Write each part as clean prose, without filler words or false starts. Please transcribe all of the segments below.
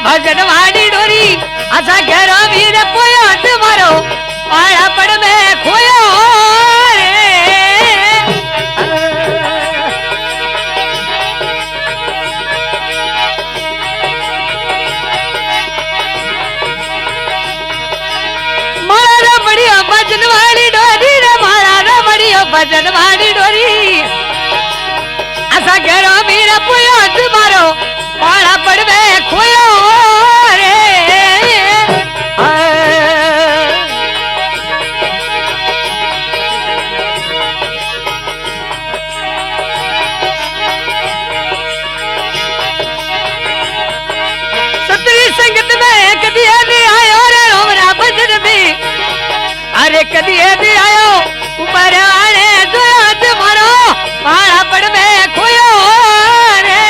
भजन वाड़ी डोरी असा घेरो वीर पोयो तुम्हारो पाड़ा पड़ में खोयो मारा बढ़िया भजन वाली डोरी रे मारा बढ़िया भजन वाली डोरी असा घेरो वीर पोयो तुम्हारो पाड़ा पड़ में खोयो रे संगत में कदी नहीं आयो रे रोमरा भजन में अरे कदी नहीं आयो ऊपर आने जो आज मरो पाड़ा पड़ में खोयो रे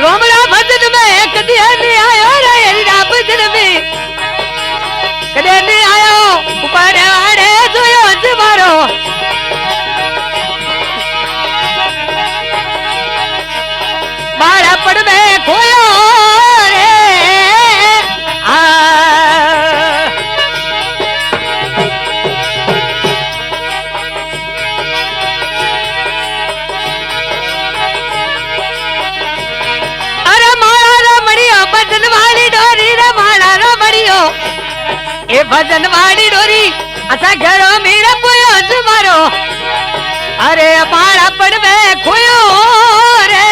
रोमरा भजन में कदी नहीं आयो रे हरिरा भजन में कदी नहीं आयो ऊपर आने जो आज मरो पड़ में खोयो रे अरे माला रो मड़ियो भजन वाली डोरी रे माला रो मड़ियो ए भजन वाली डोरी असा घरों मेरा पोयो तुम्हारो अरे माला पड़ में खोयो रे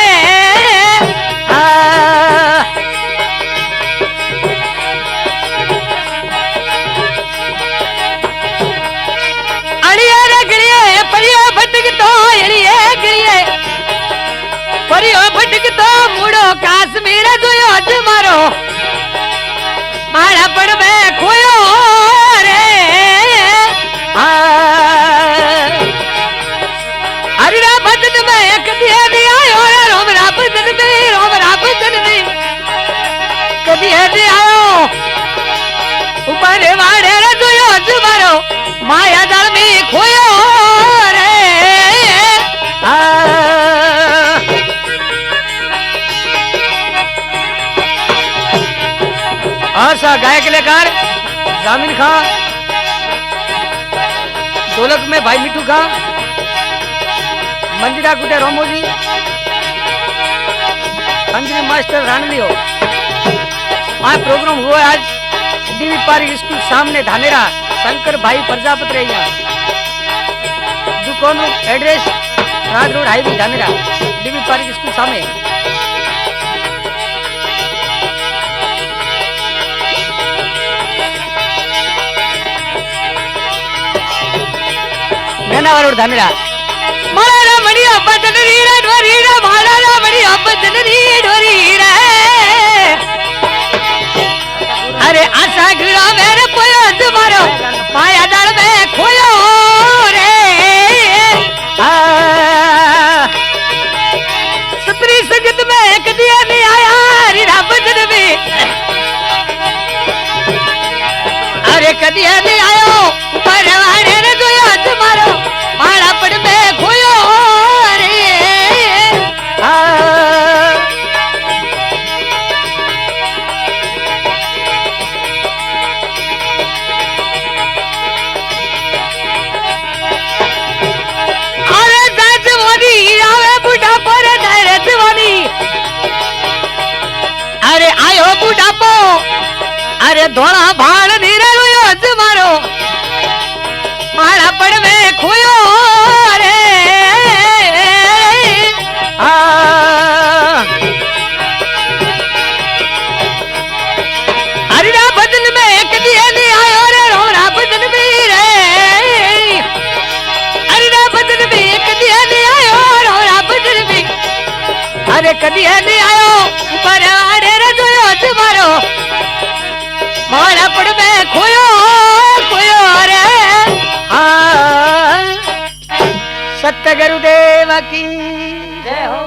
काश्मीर जोयो तुम्हारो मारा पड़ में खोयो रे हरिरा भजन में एक दिया नहीं आयो रे रोमरा भजन में कभी नहीं आयो ऊपर वाड़े रे जोयो तुम्हारो माया जाल में खोयो रे सा गायक लेकर जामिन खां ढोलक में भाई मिठू खां मंदिरा कुटे रोमो जी खंजरी मास्टर रानलियो आ प्रोग्राम हुआ आज डीवी पार्क स्कूल सामने धानेरा शंकर भाई प्रजापति रही दुकान address Raj road highway Dhanera DV park school सामने और धानेरा मारा मड़िया भजन रीरा डोरी रे मारा मड़िया भजन री डोरी रे अरे आशा गिरा मेरे पोयो तुम्हारो माया दल में खोयो रे सतरी संगत में एक दिया नहीं आया रीरा भजन में अरे कदी नहीं आयो ऊपर वाड़े रे जोया तुम्हारो मारा पड़ में खोयो रे अरे जवानी आवे बूढ़ा पर जवानी अरे आयो बूढ़ापो अरे धोला भाड़ नीरे रोयो तुम्हारो मारा पड़ में खोयो रे हरिरा भजन में एक दिया नहीं आयो रे रोमरा भजन में रे हरिरा भजन में एक दिया नहीं आयो रोमरा भजन में अरे कदी नहीं आयो ऊपर आड़े रे जोयो तुम्हारो मारा पड़ में खोयो रे सत्य गुरुदेव की जय हो।